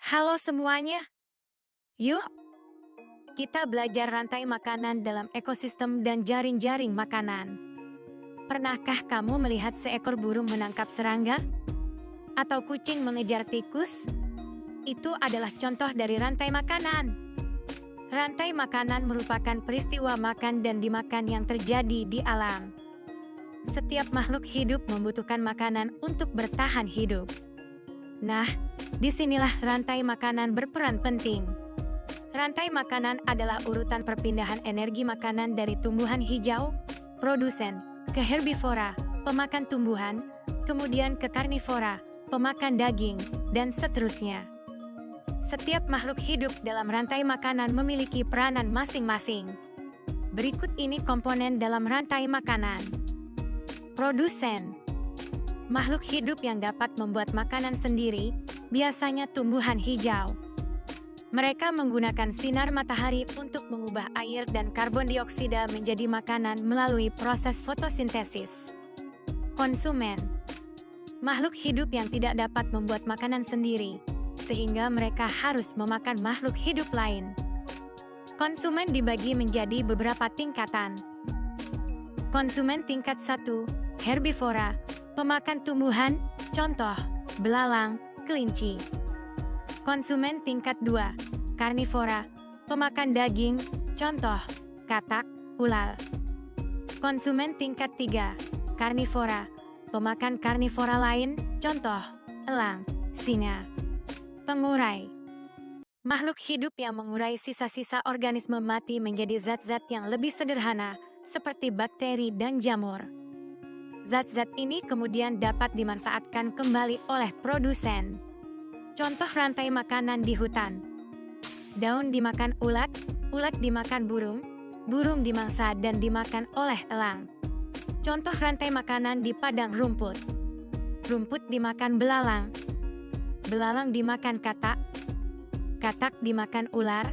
Halo semuanya, yuk kita belajar rantai makanan dalam ekosistem dan jaring-jaring makanan. Pernahkah kamu melihat seekor burung menangkap serangga? Atau kucing mengejar tikus? Itu adalah contoh dari rantai makanan. Rantai makanan merupakan peristiwa makan dan dimakan yang terjadi di alam. Setiap makhluk hidup membutuhkan makanan untuk bertahan hidup. Nah, disinilah rantai makanan berperan penting. Rantai makanan adalah urutan perpindahan energi makanan dari tumbuhan hijau, produsen, ke herbivora, pemakan tumbuhan, kemudian ke karnivora, pemakan daging, dan seterusnya. Setiap makhluk hidup dalam rantai makanan memiliki peranan masing-masing. Berikut ini komponen dalam rantai makanan. Produsen. Makhluk hidup yang dapat membuat makanan sendiri, biasanya tumbuhan hijau. Mereka menggunakan sinar matahari untuk mengubah air dan karbon dioksida menjadi makanan melalui proses fotosintesis. Konsumen. Makhluk hidup yang tidak dapat membuat makanan sendiri, sehingga mereka harus memakan makhluk hidup lain. Konsumen dibagi menjadi beberapa tingkatan. Konsumen tingkat 1, herbivora, pemakan tumbuhan, contoh, belalang, kelinci. Konsumen tingkat 2, karnivora, pemakan daging, contoh, katak, ular. Konsumen tingkat 3, karnivora, pemakan karnivora lain, contoh, elang, singa. Pengurai. Makhluk hidup yang mengurai sisa-sisa organisme mati menjadi zat-zat yang lebih sederhana, seperti bakteri dan jamur. Zat-zat ini kemudian dapat dimanfaatkan kembali oleh produsen. Contoh rantai makanan di hutan. Daun dimakan ulat, ulat dimakan burung, burung dimangsa dan dimakan oleh elang. Contoh rantai makanan di padang rumput. Rumput dimakan belalang, belalang dimakan katak, katak dimakan ular,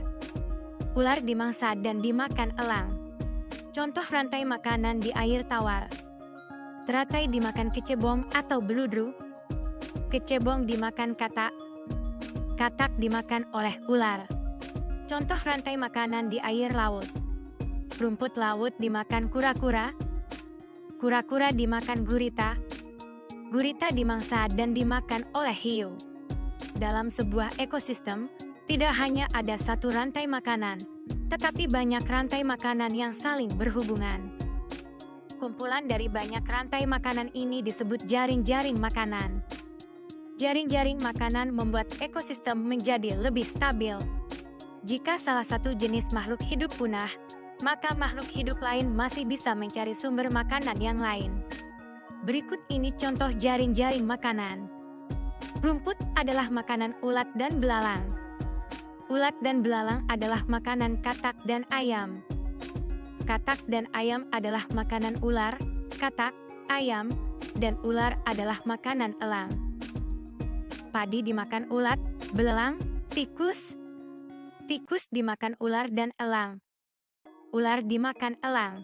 ular dimangsa dan dimakan elang. Contoh rantai makanan di air tawar. Teratai dimakan kecebong atau beludru, kecebong dimakan katak, katak dimakan oleh ular. Contoh rantai makanan di air laut. Rumput laut dimakan kura-kura, kura-kura dimakan gurita, gurita dimangsa dan dimakan oleh hiu. Dalam sebuah ekosistem, tidak hanya ada satu rantai makanan, tetapi banyak rantai makanan yang saling berhubungan. Kumpulan dari banyak rantai makanan ini disebut jaring-jaring makanan. Jaring-jaring makanan membuat ekosistem menjadi lebih stabil. Jika salah satu jenis makhluk hidup punah, maka makhluk hidup lain masih bisa mencari sumber makanan yang lain. Berikut ini contoh jaring-jaring makanan. Rumput adalah makanan ulat dan belalang. Ulat dan belalang adalah makanan katak dan ayam. Katak dan ayam adalah makanan ular, katak, ayam, dan ular adalah makanan elang. Padi dimakan ulat, belalang, tikus. Tikus dimakan ular dan elang. Ular dimakan elang.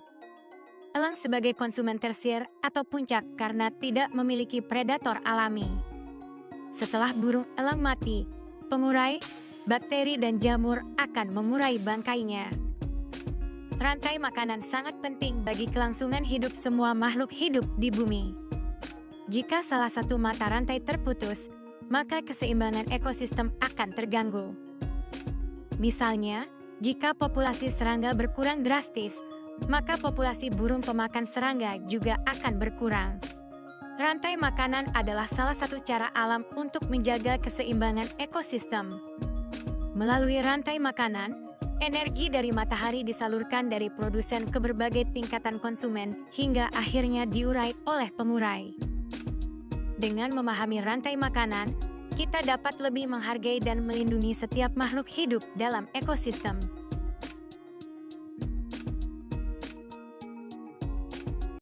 Elang sebagai konsumen tersier atau puncak karena tidak memiliki predator alami. Setelah burung elang mati, pengurai, bakteri dan jamur akan mengurai bangkainya. Rantai makanan sangat penting bagi kelangsungan hidup semua makhluk hidup di bumi. Jika salah satu mata rantai terputus, maka keseimbangan ekosistem akan terganggu. Misalnya, jika populasi serangga berkurang drastis, maka populasi burung pemakan serangga juga akan berkurang. Rantai makanan adalah salah satu cara alam untuk menjaga keseimbangan ekosistem. Melalui rantai makanan, energi dari matahari disalurkan dari produsen ke berbagai tingkatan konsumen hingga akhirnya diurai oleh pengurai. Dengan memahami rantai makanan, kita dapat lebih menghargai dan melindungi setiap makhluk hidup dalam ekosistem.